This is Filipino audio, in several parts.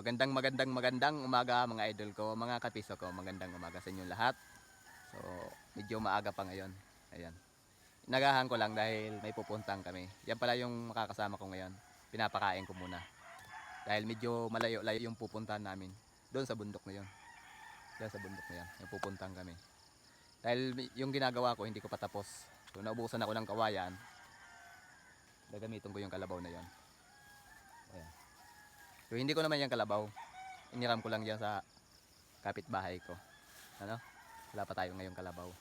Magandang umaga mga idol ko, mga kapiso ko. Magandang umaga sa inyo lahat. So, medyo maaga pa ngayon. Ayan. Inagahan ko lang dahil may pupuntang kami. Yan pala yung makakasama ko ngayon. Pinapakain ko muna. Dahil medyo malayo-layo yung pupuntahan namin. Doon sa bundok na yun. Diyan sa bundok na yan. Yung pupuntang kami. Dahil yung ginagawa ko hindi ko pa tapos. So, naubusan ako ng kawayan. Gagamitin ko yung kalabaw na yon. Ayan. So, hindi ko naman yung kalabaw. Iniram ko lang yan sa kapitbahay ko. Ano? Wala pa tayo ngayong kalabaw.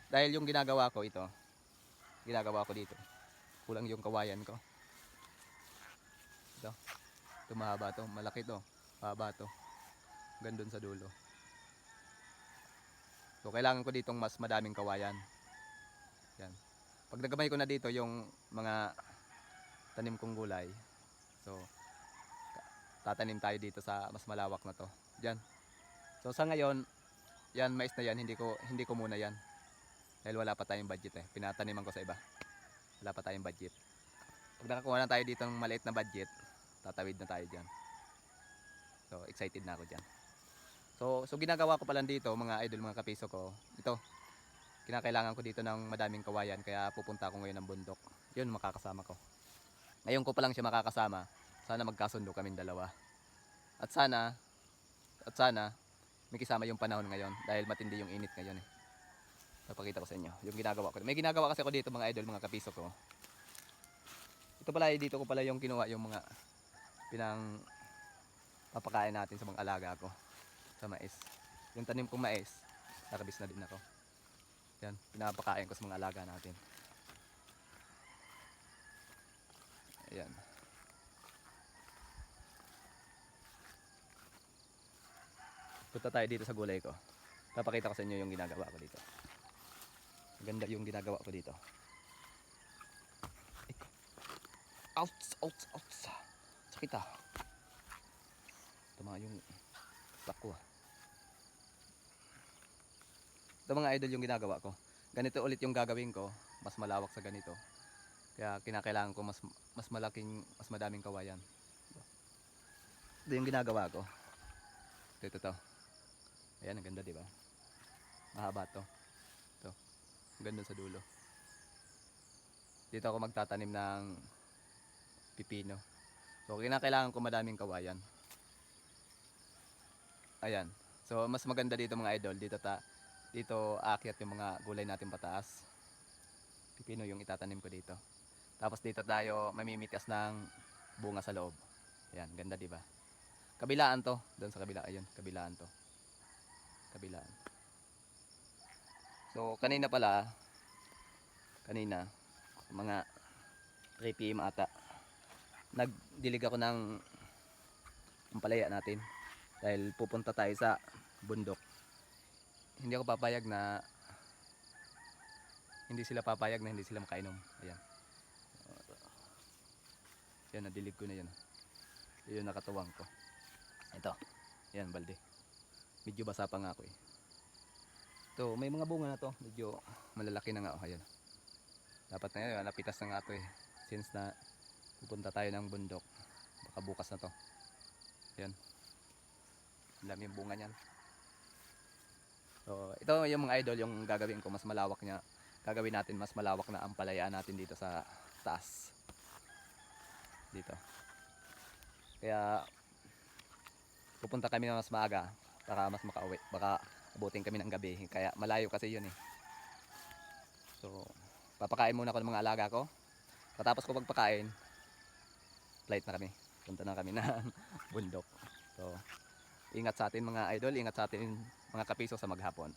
Dahil yung ginagawa ko ito, ginagawa ko dito. Kulang yung kawayan ko. Ito. Ito mahaba to. Malaki to. Mahaba to. Gandun sa dulo. So kailangan ko ditong mas madaming kawayan. Yan. Pag nagamay ko na dito yung mga tanim kong gulay. So tatanim tayo dito sa mas malawak na to. Diyan. So sa ngayon, yan mais na yan, hindi ko muna yan. Dahil wala pa tayong budget eh. Pinataniman ko sa iba. Wala pa tayong budget. Pag nakakuha na tayo dito ng maliit na budget, tatawid na tayo diyan. So excited na ako diyan. So ginagawa ko pa lang dito mga idol, mga kapiso ko. Ito. Kinakailangan ko dito ng madaming kawayan kaya pupunta ako ngayon ng bundok. 'Yun makakasama ko. Ngayon ko pa lang siya makakasama. Sana magkasundo kaming dalawa. At sana may kasama yung panahon ngayon dahil matindi yung init ngayon eh. Papakita ko sa inyo yung ginagawa ko. May ginagawa kasi ako dito mga idol, mga kapiso ko. Ito pala dito ko pala yung kinuha yung mga pinang papakain natin sa mga alaga ko sa mais. Yung tanim kong mais, nakabis na din ako. Yan, pinapakain ko sa mga alaga natin. Ayan. Punta tayo dito sa gulay ko. Papakita ko sa inyo yung ginagawa ko dito. Ganda yung ginagawa ko dito. Ouch. Sakit ah. Tama yung takwa. Ito mga idol yung ginagawa ko. Ganito ulit yung gagawin ko. Mas malawak sa ganito. Kaya kinakailangan ko mas malaking, mas madaming kawayan. Ito yung ginagawa ko. Ito. Ayan, ang ganda diba? Mahaba to. Ito. Ang ganda sa dulo. Dito ako magtatanim ng pipino. So kinakailangan ko madaming kawayan. Ayan. So mas maganda dito mga idol. Dito aakyat yung mga gulay natin pataas. Pipino yung itatanim ko dito. Tapos dito tayo mamimitas ng bunga sa loob. Ayan, ganda diba? Kabilaan to. Doon sa kabila. Ayun, kabilaan to. Kabilaan. So kanina mga 3 PM ata, nagdilig ako ng ampalaya natin dahil pupunta tayo sa bundok. Hindi sila papayag na hindi sila makainom. Ayan. Yan, nadilig ko na yan. Yun nakatuwang ko. Ito. Yan, balde. Medyo basa pa nga ako eh. Ito, may mga bunga na to. Medyo malalaki na nga. Oh, ayan. Dapat na yun, napitas na nga ito eh. Since na pupunta tayo ng bundok. Baka bukas na to. Ayan. Ang dami yung bunga niyan. So, ito yung mga idol, yung gagawin ko mas malawak niya. Gagawin natin mas malawak na ampalayaan natin dito sa taas. Dito. Kaya pupunta kami na mas maaga para mas makauwi. Baka abutin kami ng gabi. Kaya malayo kasi yun eh. So, papakain muna ako ng mga alaga ko. Patapos ko pagpakain, flight na kami. Punta na kami ng bundok. So, ingat sa atin mga idol, ingat sa atin mga kapiso sa maghapon.